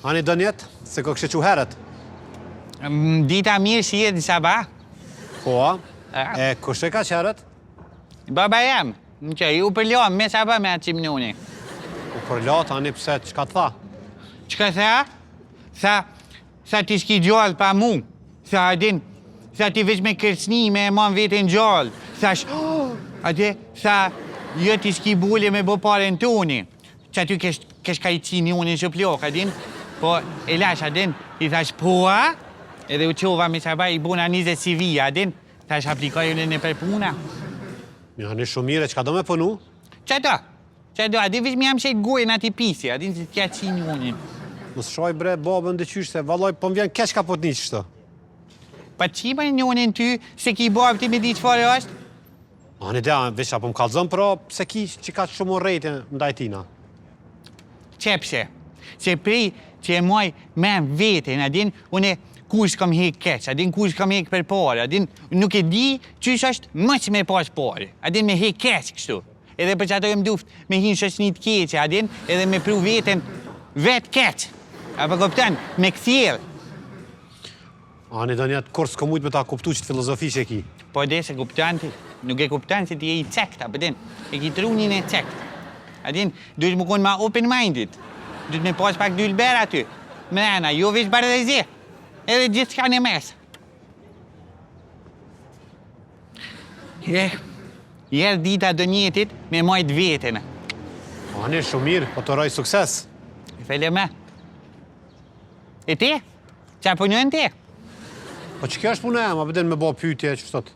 Ani do njetë, se ko kështë që herët? Dita mirë si jetë në sabah. Po, kështë e ka që herët? Baba jam, që ju përlohëm me sabah me atë qimnuni. U përlohë, tani pëse, qëka të tha? Qëka tha? Sa ti s'ki gjallë pa mu. Sa adin, sa ti veç me kërcni me e mon vetën gjallë. Sa jo ti s'ki bule me bo pare në tuni. Që ty kesh ka i qini unë në shëplok, adin? Po, e lash, adin, i thash poa, edhe u qova me sabaj i buna 20 CV, adin, thash aplikoj unë në për puna. Një hanë shumë mire, që ka do me punu? Që do, adin vish mi jam qëjtë gojën ati pisi, adin, që t'ja qini unë. Mësë shoj bre, babën dhe qysh, se valoj, po m'vjen kesh ka po t'ni qështë. Pa qima një unë në ty, se ki babë ti me di që fare është? Ani dhe, vish, apo m'kallëzëm, pro, se ki që ka shumë rejtë ndaj tina. Qepse, se prej që e muaj me vetën, adin, unë kush kam hek keq, adin, kush kam hek për pare, adin, nuk e di qysh është mëq me pas pare, adin, me hek keq kështu. Edhe për që ato e mduft me hinë shëshnit keqe, adin, edhe me pru vetën vetë keq. Apo kupton, me këthjel. Ani do njetë, kur s'ko mujtë me ta kuptu që të filozofi që e ki? Po dhe se kuptan ti, nuk e kuptan se ti e i cekt, apëtin, e ki trunin e cekt. Adin, duhet më konë ma open-minded. Duhet me pas pak dylber aty. Mrena, jo veç bardhëzi. Edhe gjithë shka në mes. Jerë dita do njetit me majt vetën. Ani, shumë mirë, po të roj sukses. Fele me. E ti? Qa punën ti? Po që kjo është punë e, ma përdin me bo pytje, që shtot?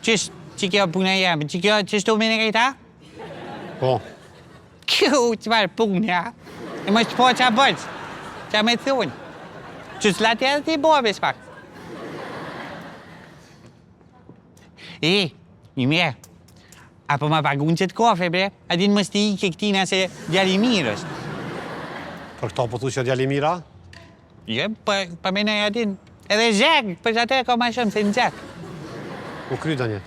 Që kjo punë e jam? Që kjo që shtu me në kajta? Po. Kjo qëfar punë, ja? E më shpo qa bëjtë? Qa me thunë? Që s'lati edhe ti bobe s'pak? Një mje, apo ma pagun qëtë kofe, bre? Adin më sti i ke këtina se djali mirë është. Për këto po thu që djali mira? Je, pa me nëj adin. Edhe zhek, për që atë e ka ma shumë se në zhek. U kry, Danjet.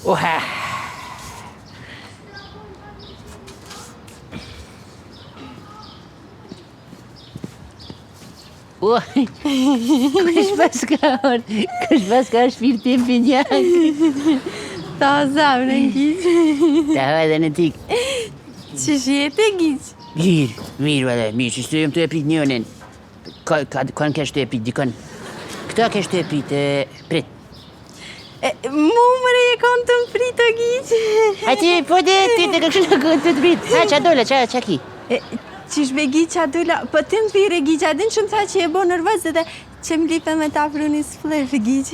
Oha! Kush pas ka shpirtin për njëng? Ta zavë në gjith. Ta hoj dhe në tik. Që shjetë e gjith? Mirë, vëllë, mirë, që shtu jem të e prit njënin. Kanë kesh të e prit, dikon. Këta kesh të e prit, prit. Mu mëre e kanë të më prit o gjith. A ti, po dhe ti të kështu në kënë të të prit. Ha, qa dole, qa ki? Qish be gjith qa dole, po të më pire gjith, adin që më tha që e bo nërvëz dhe që më lipe me ta pru një sfler për gjith.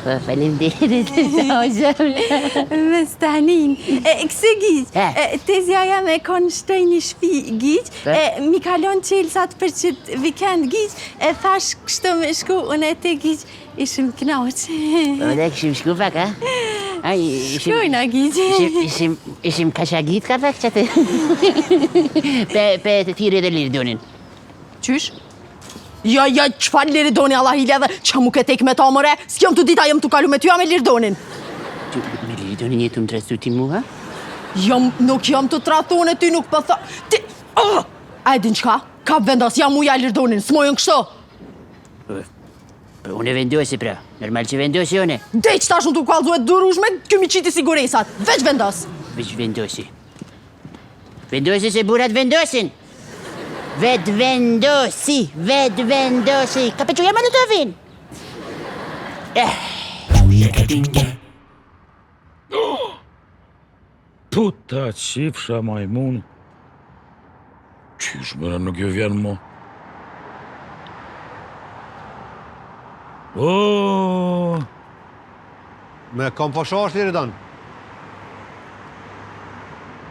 Po, falim dirit, ta o zhëmë. Me stanin. Këse gjith, tezja jam e konë shtoj një shpi gjith, mi kalon qelsat për qëtë vikend gjith, e thash kështu me shku, unë e te gjith, ishim knaqë. Po dhe këshim shku pak, ha? Shkojna gjith. Ishim kasha gjith ka pak qëtë? Pe të tiri dhe lirë donin. Qysh? Ja, qëfar liridoni Allah hilja dhe që mu ketek me ta mëre, s'kjom të dita jem të kalu me ty me liridonin. Me liridonin jetu më trestu ti mu, ha? Nuk jam të tratone, ty nuk për tha... Ti... A e din qka? Ka vendas, jam uja liridonin, s'mojën kështo. Unë e vendosi pra, normal që vendosi une. Dej që tash në të kalzuet durushme, këmi qiti siguresat, veç vendas. Veç vendosi. Vendosi se burat vendosin. Ved vendosi. Ka për që jema në të vin? Puta qifsha majmun. Qysh, mëna nuk ju vjen mo. Oh, Me kom po shosh Liridan.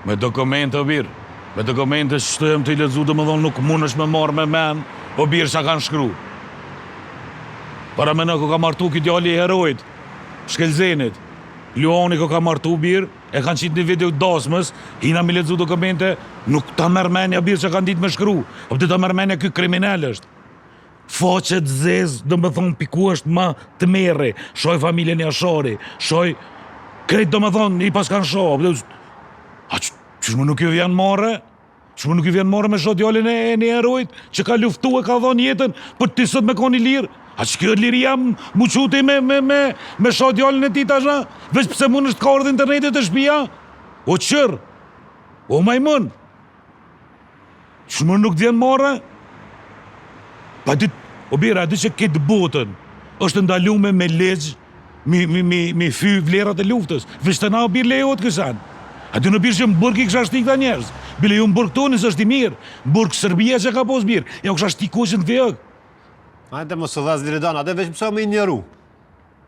me dokumente, o birë. Me dokumente që të jem të i lezu dhe më dhonë nuk mund është me marrë me men, o birë që kanë shkru. Para me në ko ka martu ki djali i herojt, Shkelzenit. Luani ko ka martu birë, e kanë qitë një video dasmës, hina me lezu dokumente, nuk ta mërmenja birë që kanë ditë me shkru, o pëtë ta mërmenja kjo kriminal është. Faqet zez, dhe më thonë piku është ma të mere, shoj familjen e Ashari, shoj krejt dhe më thonë i pas kanë shoh. A qësh më nuk ju vjen marre? Qësh më nuk ju vjen marre me shoh djallin e një herojt që ka luftu e ka dhonë jetën për të sot me koni lirë? A që kjo liria mu quti me shoh djallin e ti tasha? Veç pëse mund është ka ardhë internetit e shpia? O qërë? O majmën? Qësh më nuk vjen marre? Pa dit, o bira, a di që këtë botën është ndalume me legjë, mi fy vlerat e luftës. Veç të na o birë lejot kësan. A di në birë që më burg i kësha shtik të njerës. Bile ju më burg tonis është i mirë. Burg Serbia që ka pos birë. Ja u kësha shtik koqën të vjëk. Hajde më së dhez Liridan, ade veç mëso me i njëru.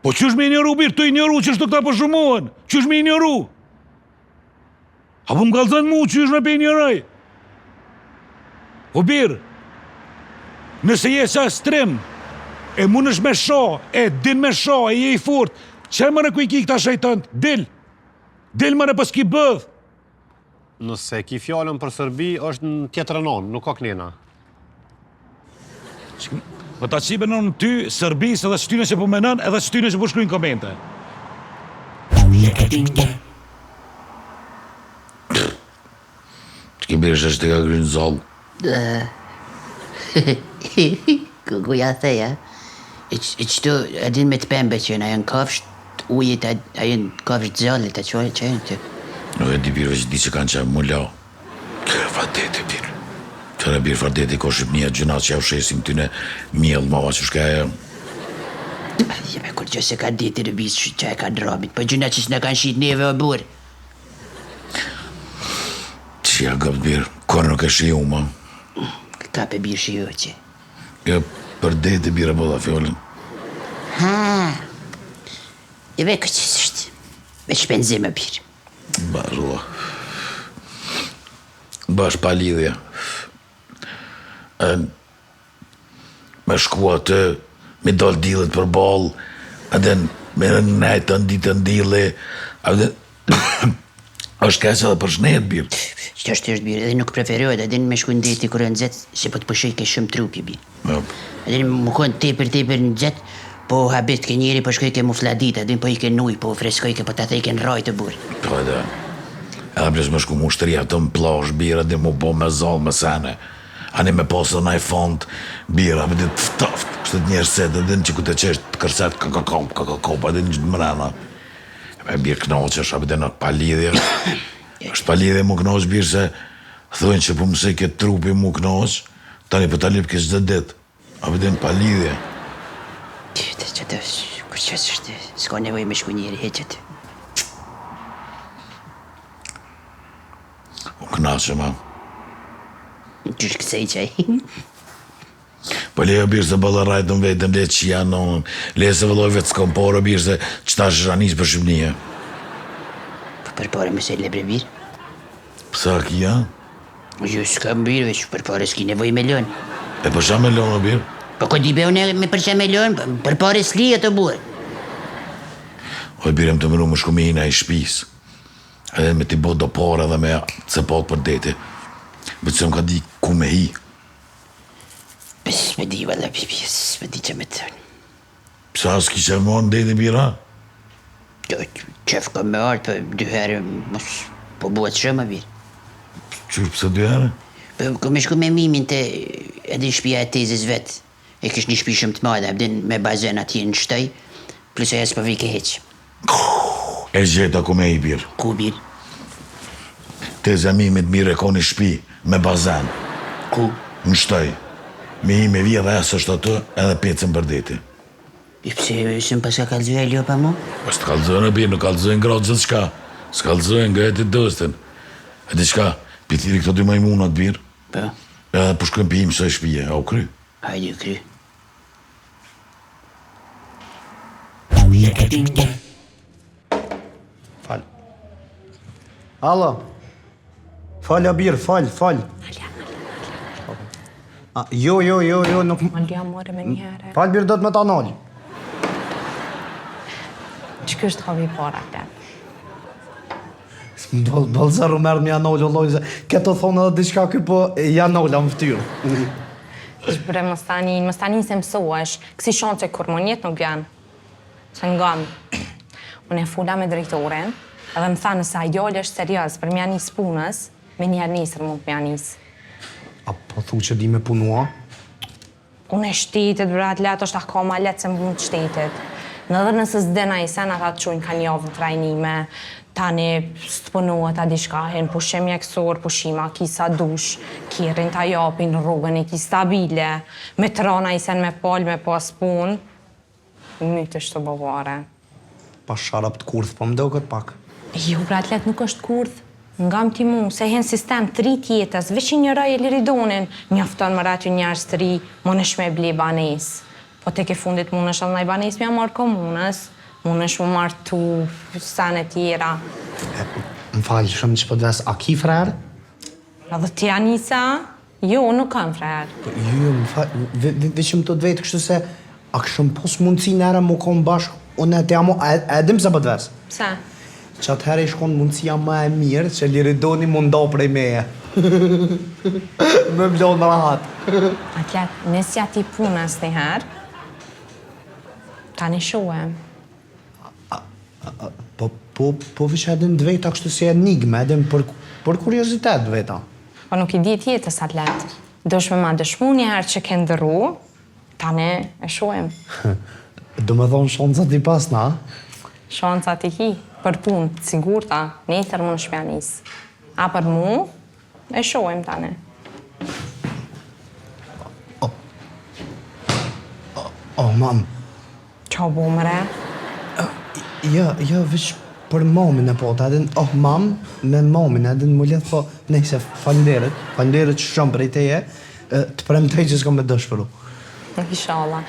Po qysh me i njëru birë, të i njëru që shtë këta për shumohen. Qysh me i njëru? Apo më kalëzën mu qysh me pe i njëraj? O birë, nëse je sa strim, e mund është me shoh, e din me shoh, e je i fort, që më në kuj ki këta shejtënt, dil më në pas ki bëdh. Nëse ki fjallën për Serbi, është në tjetër anon, nuk ka knena. Po ta qibe në ty, Serbis edhe shtyne që po menën, edhe shtyne që po shkrujnë komente. Që ki birë që është të ka grynë zollë. Kuja theja. E qëtu, adin me të pembe që në janë kafsht ujit, a janë kafsht zallit, a që janë të? Nuk e di birë veç di që kanë që më lau. Kërë fardeti birë. Kërë birë fardeti ko Shqipnia gjënat që ja u shesim tyne mjellë mava që shka e... Jeme kur që se ka deti rëbis që e ka drabit, po gjënat që s'ne kanë shqit neve o burë. Që ja gëpë birë, kërë nuk e shiu ma. Ka pe birë shio që. Ja, për deti birë e bëdha fjollin. Ha, e ve këqës është, me shpenzim e birë. Barua. Bash pa lidhja. Me shku atë, me dal dillet për bal, adën me nëjtë të nditë të ndile, adën... është keq edhe për shnet, birë. Që është birë, edhe nuk preferohet, edhe me shku në deti kërë në zetë, se po të pëshoj ke shumë trupi, birë. Edhe më konë tepër në zetë, po habit ke njeri po shkoj ke mu fladit, edhe po i ke nuj, po freskoj ke po të thej ke në rajtë të burë. Po edhe, edhe pres më shku mu shtëria të më plash, birë, edhe mu bo me zalë me sene. Ani me posë në i fond, birë, edhe të ftaft, kështë të njerë set, edhe në që ku të qeshtë të kërset, kakakop, edhe në gjithë mërana. Me birë knoqesh, edhe në palidhje, është palidhje mu knoq, birë, se thujnë që po mësej këtë trupi mu knoq, tani për ta lip kështë dhe dit, edhe në palidhje. Që të kërqës është, s'ka nevoj me shku njeri heqet. U knaqe, ma. Qysh kësej qaj. Po lejo birë se bëllë rajtë në vetëm, le që janë nonën, le se vëlloj vetë s'kom porë birë se qëta shranis për Shqipnia. Po për pare me se lebre birë? Pësa ki janë? Jo, s'kam birë, veç për pare s'ki nevoj me lën. E përsha me lonë, birë? Po ko di beune me përqa me lën, për pare s'li e të burë. O birë më të mëru më shku me hina i shpis. Edhe me t'i bot do pare dhe me cepat për deti. Bëtë se më ka di ku me hi. S'me di, valla, bibi, s'me di që me të thënë. Pësa s'ki që më në deti, bira? Qef ka me artë, për dy herë, mos po buat shumë, birë. Qërë pëse dy herë? Po me shku me mimin të edhe shpia e tezës vetë. E kish një shpi shumë të madhe, abdin me bazen atje në shtëj, plus e jesë për vike heqë. E gjeta ku me i birë. Ku birë? Teza mimit mire ko një shpi me bazen. Ku? Në shtëj. Me i me vje dhe esë është atë edhe pecën për deti. I pëse sëm pas ka kalzoj e ljo pa mu? Pas të kalzojnë e birë, nuk kalzojnë gratë gjithë shka. S'kalzojnë nga e të dëstin. E di shka, pitiri këto dy majmunat birë. Po? Edhe për shkëmpim së shpije, o kry? Hajde, kry. Fal. Allo. Fal, Abir, fal. Jo, nuk... Alja more me njëre. Fal, Bir, do të më ta nalë. Që kështë havi para të? Balzaru merë më janolë, o lojë, këto thonë edhe diçka këj, po janolë, më ftyrë. Shbre më stanin se mësohesh, kësi shonë që kur më njetë nuk janë. Se ngam, unë e fula me drejtoren, edhe më tha nësa ajollë është serios për mja njës punës, me njerë njësër mund mja njës. A po thu që di me punua? Unë e shtetit, brat, letë është ako ma letë se më mund shtetit. Në dhe nëse s'dena i sen, ata të qujnë ka njavë në trajnime, tani së të punuat a di shkahin, pushim mjekësor, pushima, kisa dush, kirin t'a japin rrugën e ki stabile, me trona i sen me pol, me pas pun, mytë është të bovare. Pa sharap të kurth, po më do këtë pak. Jo, bratlet, nuk është kurth. Ngam ti mu, se hen sistem të ri tjetës, veç një raj e liridonin, njafton më ratë njerës të ri, më nësh me ble banes. Po te ke fundit më nësh edhe në banes me marrë komunës, më nësh më marrë tu sene tjera. Më falë shumë që po të vesë, a ki frerë? Edhe ti Anisa? Jo, nuk kam frerë. Jo, më falë, veçëm të vetë kështu se, a këshëm pos mundësi nëre më konë bashkë, unë e të jamo, a edhim se po të vesë? Pse? Që atëherë i shkonë mundësia ma e mirë, që liridoni mund do prej meje. Me mlonë rahat. Atlet, nësja ti punës një herë, ta një shohem. Po vishë edhim dvejta kështu si enigme, edhim për kuriozitet dvejta. Po nuk i di tjetës, atlet. Dosh me ma dëshmu një herë që ke ndërru, ta një e shohem. Do me thonë shoncat i pas na? Shancat i ki, për punë, të sigurta, njëtër më në shpjanis. A për mu, e shohem tane. O, mam. Qa bu mëre? Ja, vish për mamin e po, të edhin, mam, me mamin e edhin më lidh, po, nejse, falenderit shumë për i teje, të premtej që s'kom me dëshpëru. Inshallah.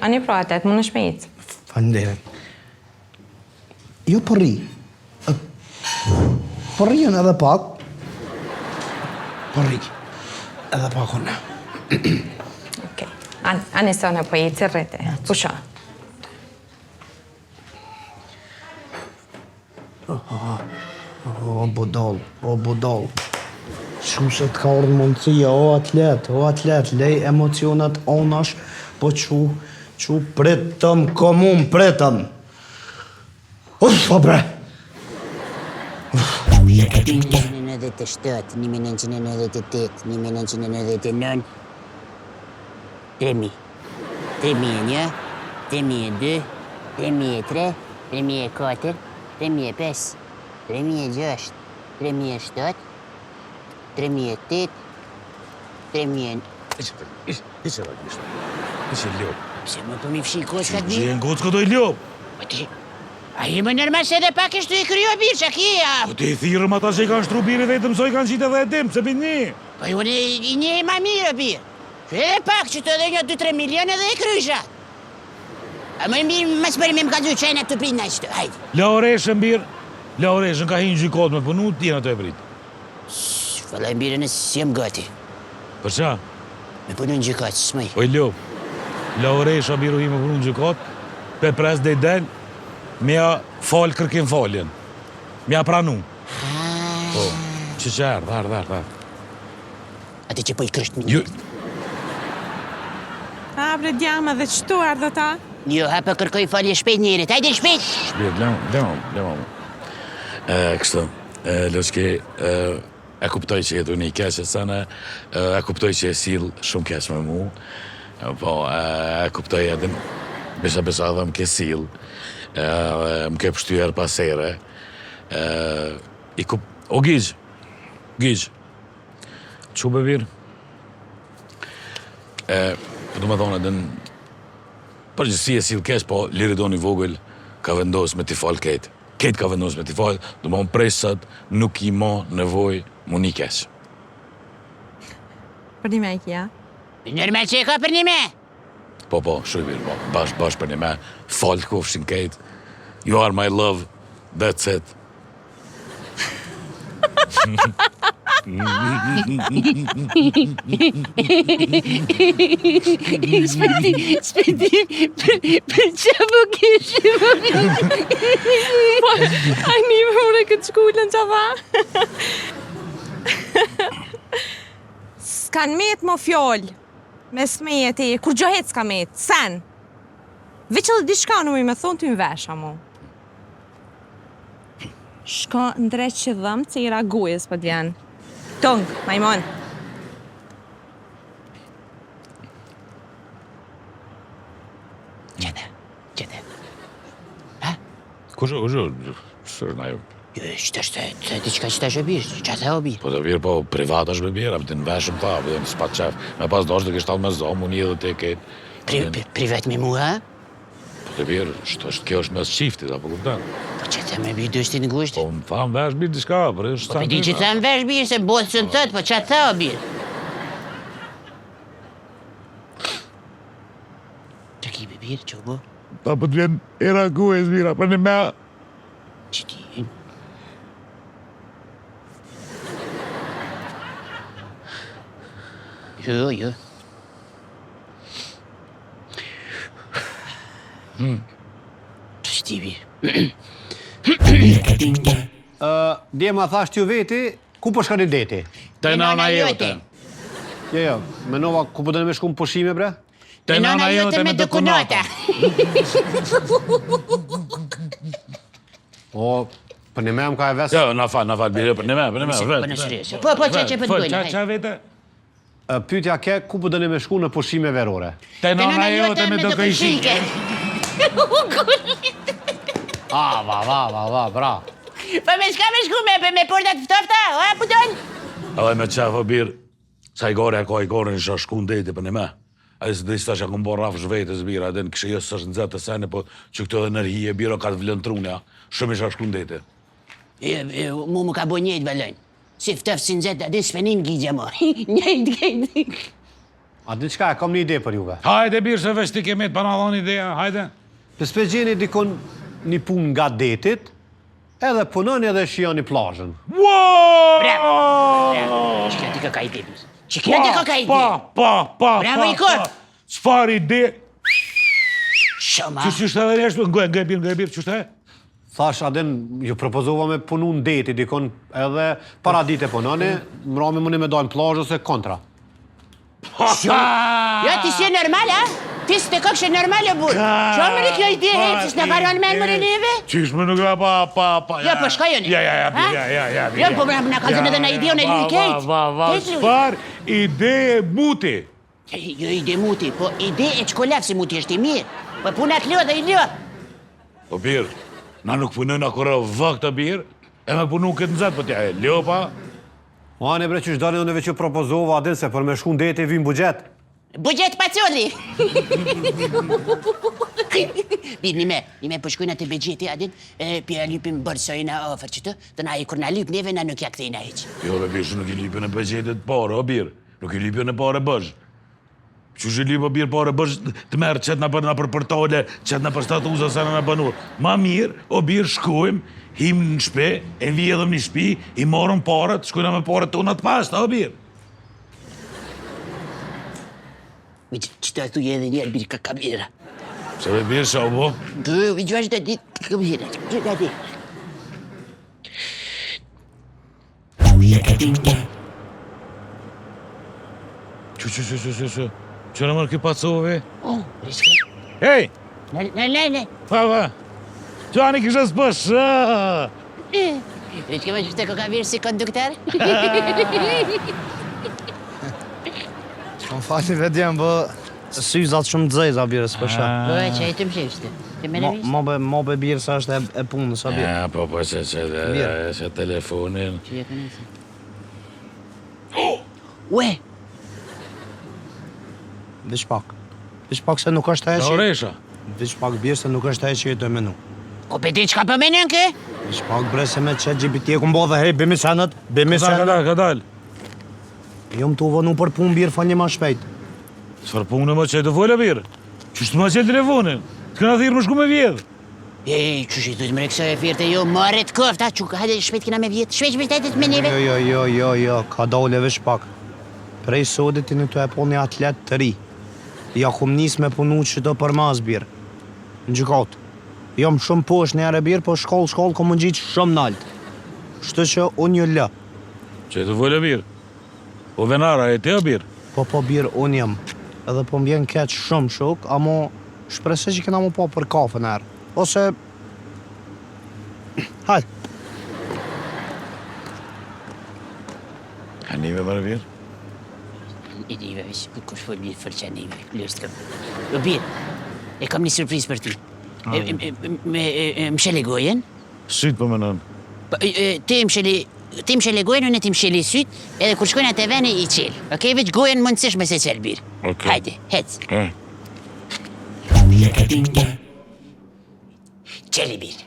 Ani pratet, më në shmejt. Falenderit. Jo përri. Përrijën edhe pak. Përri. Edhe pak unë. Okej. Ani së në po jetë të rrete. Pusha. O, budol. Shumë se t'ka orë mundësia, o atlet, lej emocionat onash, po që pritëm, komun pritëm. Po bre! 1997, 1998, 1999, 3000, 3001, 3002, 3003, 3004, 3005, 3006, 3007, 3008, 3000... Iqe rakisht. Iqe ljop. Pse më po mi fshi koçkat Që mi? jenë kockë do i ljop. Po ti... A je më nërma se dhe pak ishtu i kryo birë që kia? Po ti thirëm ata që i kanë shtru birë dhe i të mësoj kanë qitë edhe e dim, se bini. Po ju i një ma mirë birë. Që edhe pak që të edhe një 2-3 milion edhe i krysha. A më mirë më s'përi me më ka dhu qajna të prind në qëtë, hajde. La oreshën birë, la oreshën ka hinë gjykot me punu, t'jena të e prit. Fëllaj birë nësë si jem gati. Për qa? Me punu në gjykat, s'mëj. O i ljop. La oresha biru hi me punu në gjykot, pe pres dhe i del, mja falë kërkim faljen. Mja pranu. Po, që ardh. Ati që po i kërështë Ju... A, bre, djama dhe qëtu ardhë ta? Jo, hapa kërkoj falje shpejt njerit, hajde shpejt! Shpjet, lema mu. Kështu, Lëski, e kuptoj që jetu një keqe sene, e kuptoj që e sil shumë keq me mu, po, e kuptoj edhe, besa edhe më ke sil, më ke pështujer pasere, o Gjigj, që bebir? Po du me thonë edhe në përgjësi e sil keq, po Liridoni vogël ka vendos me t'i falë ketë. Ketë ka vendos me t'i falë, du me thonë prej sët nuk i ma nevoj mu një keq. Për një me e kja. Normal që e ka për një me. Po, shumë mirë, po. Bash për një me. Falë kofshin kejt. You are my love. That's it. Për që më kishim? A një me mure këtë shkullën që tha. S'kan met më fjoll. Me smejet e, kur gjohet s'ka met, sen. Veç edhe dishka në me thonë ty në vesha mu. Shko në drejt që dhëmë, që i ragujës për t'vjen. Tung, majmon. Qëte. Kusho, sërë na ju. Shtë diqka që të shë birë, që të o birë. Po të virë, po privat është me birë, apë të në veshëm ta, apë të në s'pat qef. Me pas do është të kishtë alë me zomë, unë edhe të ketë. Privat me mua? Po të virë, kjo është mes qiftit, apo kuptan. Po që të me birë dështi në gushtë? Po më thamë vesh birë diska, për e është Po di që të më vesh birë, se botë që në tëtë, po që të o birë? Që ki be birë, që bo? Ta po të vjen era gues, mira, për në me... Që ti... Jo. Shtivi. Dje ma thash t'ju veti, ku po shkani deti? Te nana jote. Jo, menova ku po dënë me shku në pushime, bre? Te nana jote me dokunata. O, për një me më ka e vesë. Jo, na fal, bire, për në me, Po në sërjesë. Po që për të dojnë. Qa vete? Pytja ke, ku po dënë me shku në pushime verore? Te nana jote me dokujshike. Va, bra. Po me shka me shku me portat ftofta, o e puton? Edhe me qafë birë, sa i gore ka i gore në shashku në deti për në me. A i së dhe i stash akun bo rafsh vetës birë, edhe në kështë jësë është në zetë të sene, po që këtë edhe nërhije birë o ka të vlën trunja, shumë i shashku në deti. Mu më ka bo njëjtë valojnë. Si ftëfë si në zetë, adin s'penin gjigja mo. Njëjtë. A di qka, kam një ide për juve. Hajde birë se veç ti kemi të pana dhoni ideja, hajde. Për s'pegjeni dikon një pun nga detit, edhe punon edhe shion një plazhën. Bravo! Që ti ka ide. Që ti ka ide. Pa. Bravo, Ikor. S'far ide. Shoma. Që shtë edhe neshtu, nga birë, që shtë e? Thash, adin, ju propozova me punu në deti, dikon edhe para dite punoni, mrami mundi me dojnë plazhë ose kontra. Jo, ti si e normal, a? Ti s'te kokë shë normal, o burë. Që më në kjo ide, që s'na karon me në mërë neve? Qysh më nuk pa. Jo, po shka joni. Ja. Jo, po më në kazën edhe në ide, unë e lujë kejtë. Va, s'far ide muti. Jo, ide muti, po ide e qkolaf si muti është i mirë. Po punat ljo dhe i ljo. Po birë, na nuk punojnë akora vëk të birë, e me punu këtë nëzat, po t'ja e ljo pa. O, anë e bre që shdani unë veç ju propozova adin se për me shku në deti vim bugjet. Bugjet pacolli! Birë, një me përshkujna të begjeti adin, pja lypim bërsojna ofër që të na i kur na lyp neve, na nuk ja këthejna heq. Jo, be birë, nuk i lypin e begjetit pare, o birë. Nuk i lypin e pare bëzh. Që që lypë o birë pare bëzh të merë qëtë na për përtole, qëtë na për statuza se na banur. Ma mirë, o birë shkojmë, him në shpe, e vjedhëm një shpi, i morëm parët, shkojna me parët tona të pasta, o birë. Që të thuj edhe njerë birë ka kamera. Se be birë, sa o bo? I gjuash të ditë kamera, që të ditë. Që në mërë ki pacove? Oh, riske. Hej! Ne. Pa. Që anë i kështë s'pësh? Riske me që të koka virë si kondukter? Më fali vedjem, bë, syzat shumë të zezë a birës për shë. Po e që e të më shishtë. Të me në vishtë? Mo be birë sa është e punës, a birë. Ja, po, që telefonin. Që e kënësi? Ue! Vish pak se nuk është e Qa oresha? Vish pak birë se nuk është e që jetë e menu. Ko pe ti qka për menën ke? Vish pak bre se me qëtë GPT e ku mbo dhe hej, bimi senët, Ka dal. Jom të uvënu për punë birë, falje ma shpejt. Çfarë punë më çaj të vola birë? Qështë më qelë telefonin? Të këna thirë më shku me vjedhë. Qështë du të më reksoj e firte, jo, maret kofta, quk, hajde, shpejt kina me vjetë, shpejt hajde të me neve. Jo, ka dole vesh pak. Prej sodit të në të e po një atlet të ri. Ja kum nis me punu që të për mas birë. Në gjykot. Jom shumë posh një ere birë, po shkollë ko më gjitë shumë naltë. Shtë që unë një lë. Që të vola birë? Po venara e te o birë? Po birë unë jam. Edhe po m'vjen keq shumë shok, amo shprese që kena mu po për kafe në erë. Ose... Hajde. A nive mërë birë? I nive, vesh, kush fol mirë fërë që nive, lështë kam. O birë, e kam një surpriz për ty. Më shele gojen? Sytë për më nënë. Ti më shele gojen, unë ti më shele sytë, edhe kur shkojnë atë vene i qelë. Okej, veç gojen mundësish me se qelë birë. Okej. Hajde, hec. Qeli birë.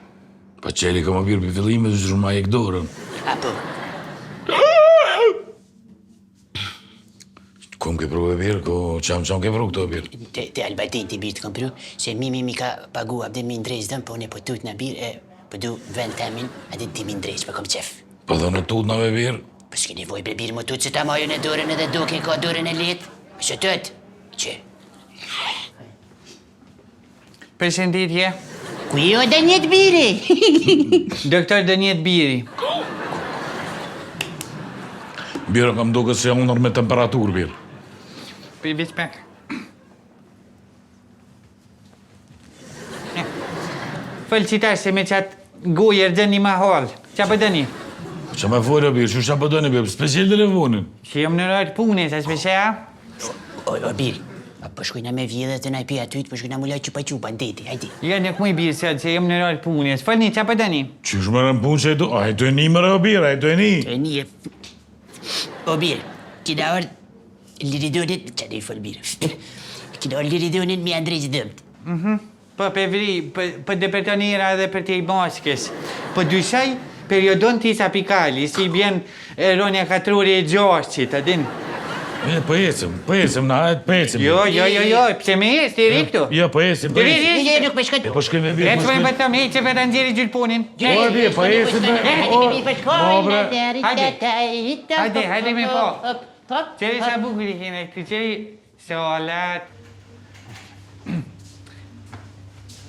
Pa qeli ka më birë për fillime dhe shumë ma e këdorën. Apo, Kom ke pru e birë, ko qam ke pru këto birë. te Albatin ti birë të kom pru, se mi ka pagu abde mi ndrejsh dëm, po ne po tut në birë, po du vend temin, adit ti mi ndrejsh, po kom qef. Po dhe në tut në me birë. Po s'ki nevoj bre birë më tut, që ta majën e dorën edhe duke ka dorën e letë. Po që tët, që? Përshëndetje, Ku jo dhe njët biri? doktor Dënjet Biri. Birë kam duke se unër me temperaturë birë. Për vit pak. Fëllëcitar se me qatë gojer dëni ma halë. Qa për dëni? Që me folë birë, që për dëni birë, special telefonin. Që jam në rajtë pune, sa shpesha? O biri, po shkojna me vjedhe të naj pi atyt, po shkojna mullaj qupa në deti, hajdi. Ja, në kuj birë, se jam në rajtë pune. Fëllëni, qa për dëni? Qysh më rëmë punë që e do? A e të e një më rëmë birë, a e të e një. E një... O birë, kina orë liridonit... Qa dhe i folë birë. Kina orë liridonit mi andrejtë dëmt. Po për vri, për depertonira dhe për të i maskës. Po dyshaj, periodontis apikali, si bjen ronja katrori e gjashqit, adin? Po ecim, na hajtë po ecim. Jo, pse me jes, ti ri këtu? Jo, po ecim, po ecim. Jo, nuk për shkët. Po shkrim e birë, E të vëjmë për të me, që për të nxeri gjyllpunin. Po birë, po ecim Hajde me po. Qeri sa bukri kene, këtë qeri salat.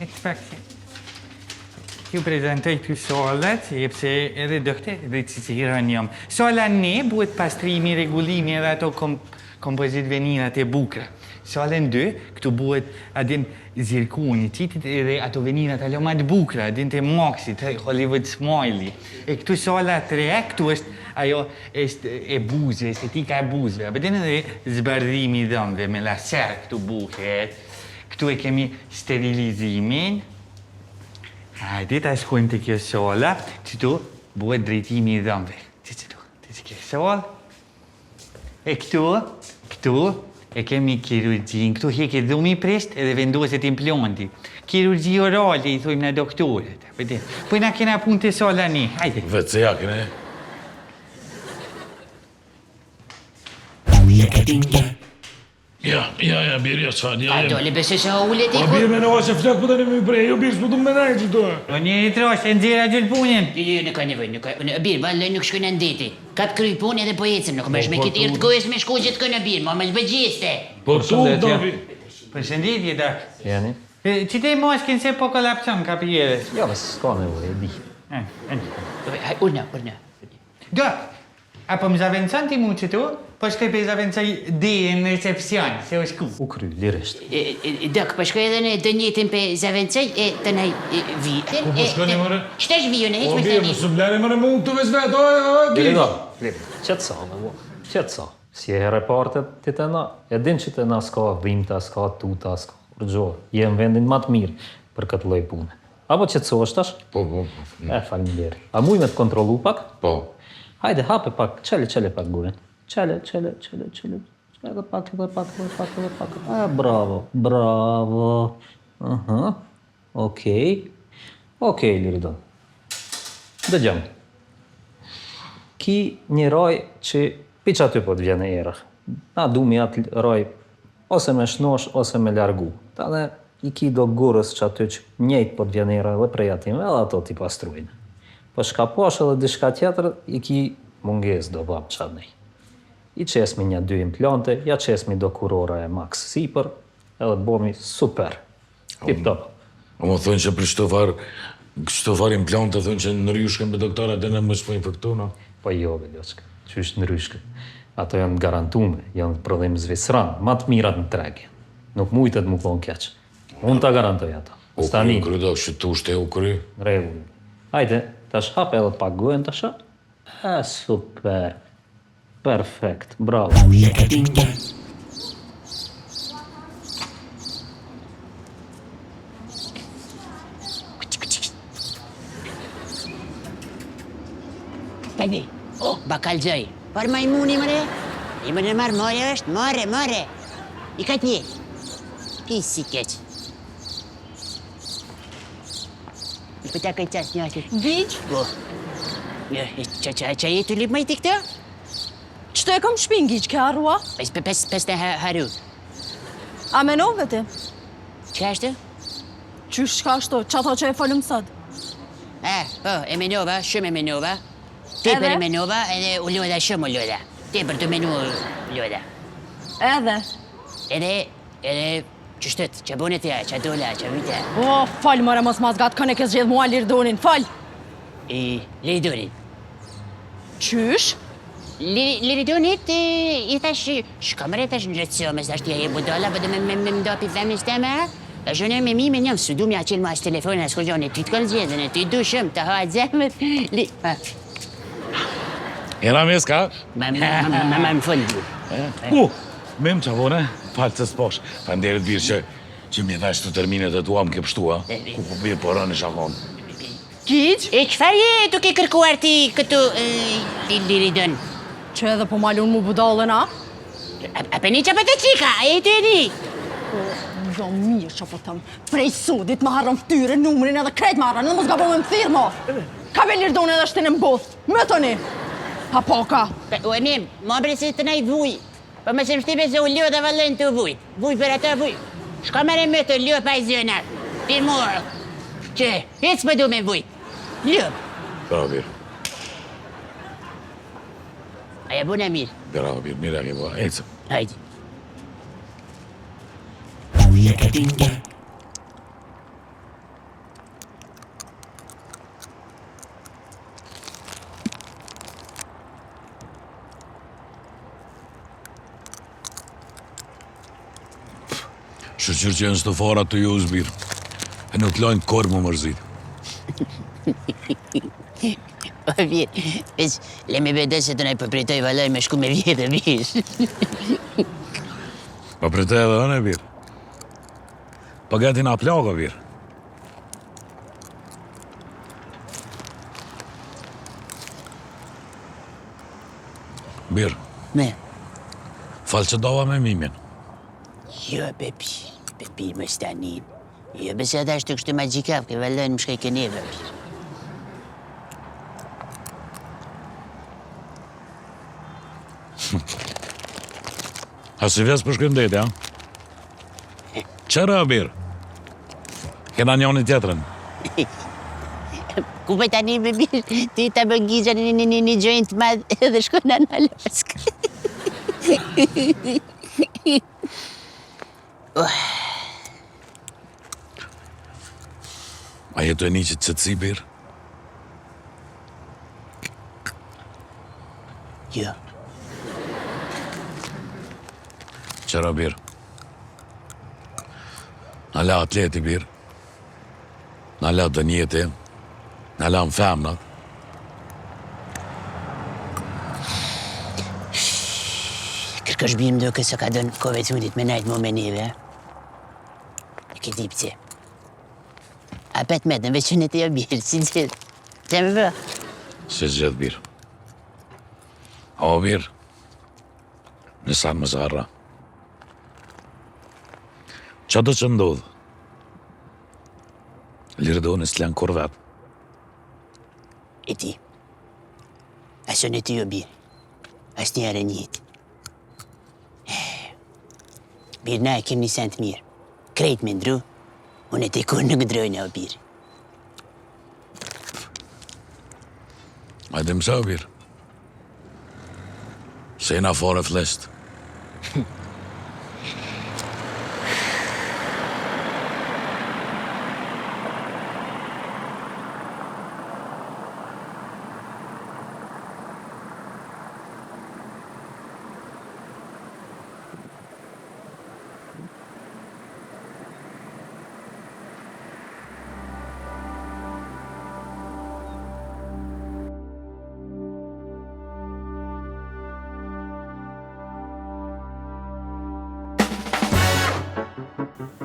E të pak se. Ju prezentoj të salat, jepse edhe doktor dhe ciciran jam. Salat ne buhet pastrimi, regullimi edhe ato kompozit veninat e bukra. Salat 2, këtu buhet adin zirkuni, qitit edhe ato veninat alomat bukra, adin të Maxit, Hollywood Smiley. E këtu salat 3, këtu është ajo është e buzë, estetika e buzëve. Apëtin edhe zbardhimi i dhëmve me laser këtu buhet. Këtu e kemi sterilizimin. Hajde, ta shkojmë të kjo sola, që tu buhet drejtimi i dhëmve. Që kjo sol. E këtu e kemi kirurgjin. Këtu heke dhumi prisht edhe vendoset implanti. Kirurgji orale, i thujmë në doktoret. Po na kena pun të sola një, hajde. Vetë se jakin, e? Ja, birë, ja, qëfar, A dole besë se ullet i Po birë me në ose flak për të një më i prej, jo birë s'pu të më menaj që të. O një i trosh, e nxera gjyllpunin. Jo, nuk ka nevoj, nuk ka... Birë, valoj nuk shkojnë në ndeti. Kap kryj punë edhe po ecim, nuk mësh me këtë irtë gojës me shku gjithë kënë birë, ma me zbëgjiste. Po tu, Davi. Përshëndetje, dak. Jeni? Që te moskin se po kolapson kapjeres. Jo, bes, s'ka nevoj, e di. Urna. Do, apo më zavencon ti mu që tu, po shkoj pe zavencoj dhe në recepcion, se o shku. U kry, lirisht. Dok, po shkoj edhe në dënjetin pe zavencoj e të nej vi. Po shkoni mëre? Qëtesh vi, në O heq me birë, të më së bleni mëre mund të vezvet, oj, Lirido, qëtë sa, me mu, qëtë sa. Si e repartet ti të na, e din që të na s'ka dhimta, s'ka tuta, s'ka urgjo. Jem vendin ma të mirë për këtë loj pune. Apo qëtë so është tash? Po. Falimderi. A muj me të kontrolu pak? Po. Hajde, hape pak, qele pak gurin. Qele pak. Bravo. Okej, Liridon. Dëgjëm. Ki një raj që Pi që aty po të vjene erë. Na du mi atë roj, ose me shnosh, ose me largu. Ta dhe i ki do gurës që aty që njejt po të vjene erë dhe prej atim, edhe ato t'i pastrujnë. Po shka posh edhe dishka tjetër, i ki munges do bab qatë nej. I qesmi një 2 implante, ja qesmi do kurora e max sipër, edhe bomi super. Tip top. O më thënë që për shtofar implante, thënë që në ryshkën me doktorat dhe në më shpo infektuna. Po jo, Veljoçka, që është në ryshkë. Ato janë garantume, janë prodhim zvicran, ma të mirat në tregi. Nuk mujtet mu thonë keq. Unë ta garantoj ato. U kry, krydo, shëtu shte u kry. Regull. Hajde, tash hap edhe paguhen tash. Super. Perfekt, bravo. Kajbi, bakal gjoj. Par majmuni mëre? I mëre marë, more është, more. I ka t'nje. Pisi keq. I pëta kaj qas një ashtë. Gjigj, Po. Që jetu lip majti këtë? qëto e kom shpin gjigj, ke arrua? Pes të haru. A menove ti? Që ashtë? Qysh shka shto, që ato që e folëm sot? Po, e menova, shumë e menova. Ti Edhe? për e menova, edhe u ljoda shumë u ljoda. Ti për të menu u ljoda. Edhe. Edhe, që shtët, që bune tja, që dola, që vita. O, fal mëre mos mazgat, këne kes gjithë mua lirdonin, fal. Liridonin. Qysh? Liridonit, i thash, shkamre tash në rëtëso, me s'ashtë tja e budala, për dhe me mdopi femnis të me, e shone me mi me njëm, së du mja qenë ma së telefonin, asë kërgjone, ty të këllë gjithën, ty du shumë, të hajtë zemët, Era mes ka? ma më fëllë. Mem që avone, falë të s'posh. Fanderit birë që mi thash të terminet e tua më ke pështua. Ku po bje porën e shakon. Gjigj? E qëfar je duke kërkuar ti këtu liridon? Që edhe po malun mu budallën, a? A për një që për të qika, e të e di? Jo mirë që po thëmë, prej sudit më harron ftyre, numrin edhe krejt më harron, në mos gabon me më thirë, mo. Ka be lirdon edhe shtin e mboth, më të një. Ha poka. U e mim, më bre se të nej vuj. Po më se më shtipe se u ljo dhe valen të vuj. Vuj për ata vuj. Shka mere më të ljo pa i zionat. Pirë morë. Që, hec më du me vuj. Ljo. Bravo birë. Aja buna mirë. Bravo birë, mirë ake bua. Ecëm. Hajde. Shërqër që janë stofarat të ju zbirë. E nuk lojnë korë më mërzit. O vjetë, veç, le me bede se të nej përpritoj valoj me shku me vjetë, vish. Pa prete edhe në e birë. Pa gati nga plaka birë. Birë, Me, falë që dova me mimin. jo, bepi më stanin. Jo, bese ata është të kështu magjikav, ke valojnë më shkaj ke neve, bepi. A si vjes për shkëndeti, a? Qëra, birë? Kena njoni tjetërën. Ku për tani, bepi, ti ta bën gjigja një joint madh edhe shkona në Alask. A jetu e një që të cëtësi, birë? Jo, Qëra, birë? Në la atleti, birë? Në la dënjeti? Në la më femnat? kërkësh bim do kësë ka dënë kove të fundit me najtë më me neve, e ke di pëse. A pet metën, veç që në të jo birë, si gjithë. Që me bë? Se gjithë, birë. O, birë? Në sanë më zarra. Qa do që ndodhë? Lirdoni s'len kur vetë. E ti. A që në të jo birë. Asnjëherë njëjtë. Birë, na e kem një sent mirë. Krejt me ndru, unë e te kur nuk ndrojnë o birë. Hajde mësa, birë. Se na fare flest.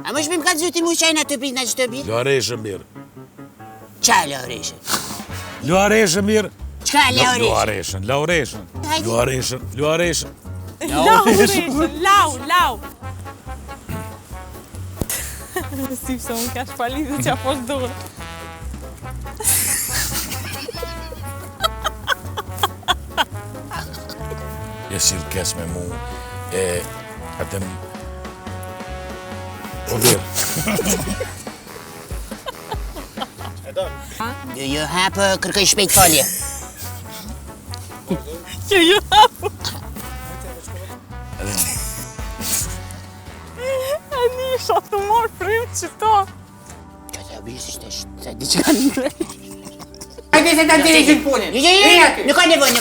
A më shpim ka të zyti mu qajna të prit në që të birë? Luareshën, birë. Qa Laureshën? Luareshën, birë. Qka Laureshën? Luareshën, Laureshën. Hajde. Luareshën, Luareshën. Lau. Si pëse unë ka shpali dhe që apo dorë. Je si kes me mu, atëm... O birë. Jo, hapë, kërkoj shpejt falje. Jo, hapu. E nisha të marë frimë që ta. Që të abisë ishte sa diqka një. Hajde se ta tiri që të punën. Jo, nuk ka nevoj.